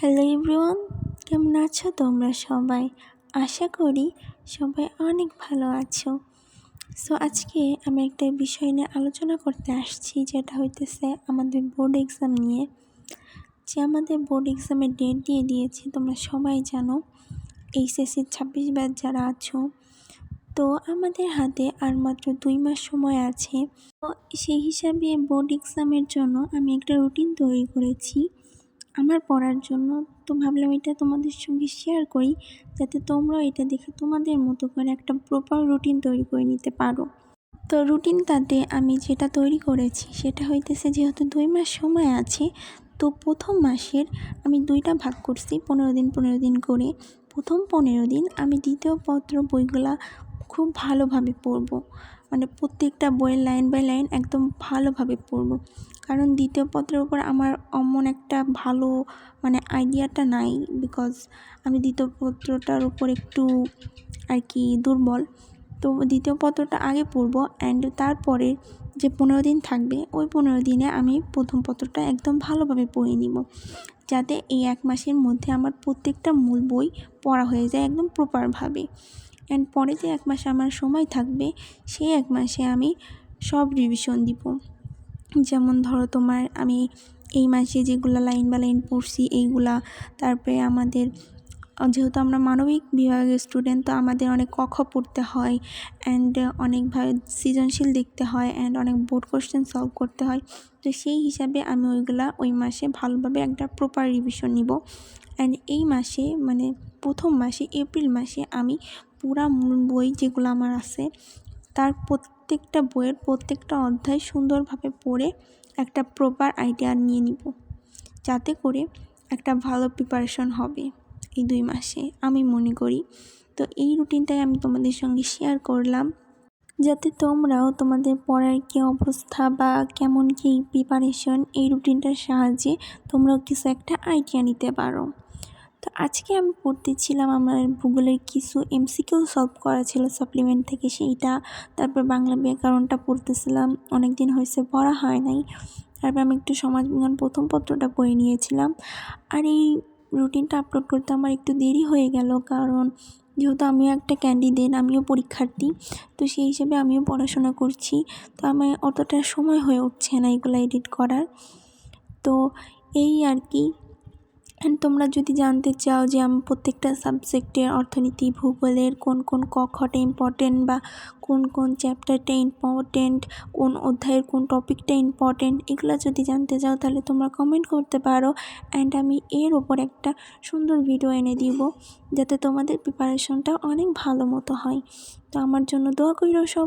Hello everyone, কেমন আছো তোমরা সবাই? আশা করি সবাই অনেক ভালো আছো। আজকে আমি একটা বিষয় নিয়ে আলোচনা করতে আসছি, যেটা হইতেছে আমাদের বোর্ড এক্সাম নিয়ে। যে আমাদের বোর্ড এক্সামের ডেট দিয়ে দিয়েছে, তোমরা সবাই জানো, এইচএসসি 26 ব্যাচ যারা আছো। তো আমাদের হাতে আর মাত্র 2 মাস সময় আছে। তো সেই হিসাবে বোর্ড এক্সামের জন্য আমি একটা রুটিন তৈরি করেছি আমার পড়ার জন্য। তো ভাবলাম এটা তোমাদের সঙ্গে শেয়ার করি, যাতে তোমরাও এটা দেখে তোমাদের মতো করে একটা প্রপার রুটিন তৈরি করে নিতে পারো। তো রুটিনটাতে আমি যেটা তৈরি করেছি সেটা হইতেছে, যেহেতু 2 মাস সময় আছে, তো প্রথম মাসের আমি 2টা ভাগ করছি 15 দিন 15 দিন করে। প্রথম 15 দিন আমি দ্বিতীয় পত্র বইগুলা খুব ভালোভাবে পড়বো, মানে প্রত্যেকটা বইয়ের লাইন বাই লাইন একদম ভালোভাবে পড়বো। কারণ দ্বিতীয় পত্রের উপর আমার অমন একটা ভালো আইডিয়াটা নাই, বিকজ আমি দ্বিতীয় পত্রটার উপর একটু আর কি দুর্বল। তো দ্বিতীয় পত্রটা আগে পড়বো, অ্যান্ড তারপরে যে 15 দিন থাকবে ওই 15 দিনে আমি প্রথম পত্রটা একদম ভালোভাবে পড়ে নিব, যাতে এই 1 মাসের মধ্যে আমার প্রত্যেকটা মূল বই পড়া হয়ে যায় একদম প্রপারভাবে। অ্যান্ড পরে যে 1 মাস আমার সময় থাকবে, সেই 1 মাসে আমি সব রিভিশন দিব। যেমন ধরো আমি এই মাসে যেগুলো লাইন বা লাইন পড়ছি এইগুলা, তারপরে আমাদের যেহেতু আমরা মানবিক বিভাগের স্টুডেন্ট, তো আমাদের অনেক ক খ পড়তে হয়, অ্যান্ড অনেকভাবে সৃজনশীল দেখতে হয়, অ্যান্ড অনেক বোর্ড কোশ্চেন সলভ করতে হয়। তো সেই হিসাবে আমি ওই মাসে ভালোভাবে একটা প্রপার রিভিশন নিব। অ্যান্ড এই মাসে প্রথম মাসে এপ্রিল মাসে আমি পুরা মূল বই যেগুলো আমার আছে তার প্রত্যেকটা বইয়ের প্রত্যেকটা অধ্যায় সুন্দরভাবে পড়ে একটা প্রপার আইডিয়া নিয়ে নিব, যাতে করে একটা ভালো প্রিপারেশন হবে এই 2 মাসে আমি মনে করি। তো এই রুটিনটাই আমি তোমাদের সঙ্গে শেয়ার করলাম, যাতে তোমরাও তোমাদের পড়ার কী অবস্থা বা কেমন কী প্রিপারেশন, এই রুটিনটার সাহায্যে তোমরাও কিছু একটা আইডিয়া নিতে পারো। তো আজকে আমি পড়তেছিলাম আমার ভূগোলের কিছু এমসিকিউ সলভ করা ছিল সাপ্লিমেন্ট থেকে, সেইটা। তারপর বাংলা ব্যাকরণটা পড়তেছিলাম, অনেক দিন হয়েছে পড়া হয় নাই। তারপর আমি একটু সমাজবিজ্ঞান প্রথম পত্রটা পড়ে নিয়েছিলাম। আর এই রুটিনটা আপলোড করতে আমার একটু দেরি হয়ে গেল, কারণ যেহেতু আমিও একটা ক্যান্ডিডেট, আমিও পরীক্ষার্থী, তো সেই হিসেবে আমিও পড়াশোনা করছি। তো আমার অতটা সময় হয়ে উঠছে না এগুলো এডিট করার। তো এই আর কি। অ্যান্ড তোমরা যদি জানতে চাও যে আমি প্রত্যেকটা সাবজেক্টের অর্থনীতি ভূগোলের কোন কোন ক খটা ইম্পর্টেন্ট, বা কোন কোন চ্যাপ্টারটা ইম্পর্টেন্ট, কোন অধ্যায়ের কোন টপিকটা ইম্পর্টেন্ট, এগুলো যদি জানতে চাও তাহলে তোমরা কমেন্ট করতে পারো, অ্যান্ড আমি এর ওপর একটা সুন্দর ভিডিও এনে দিব, যাতে তোমাদের প্রিপারেশনটা অনেক ভালো মতো হয়। তো আমার জন্য দোয়া কইরো সব।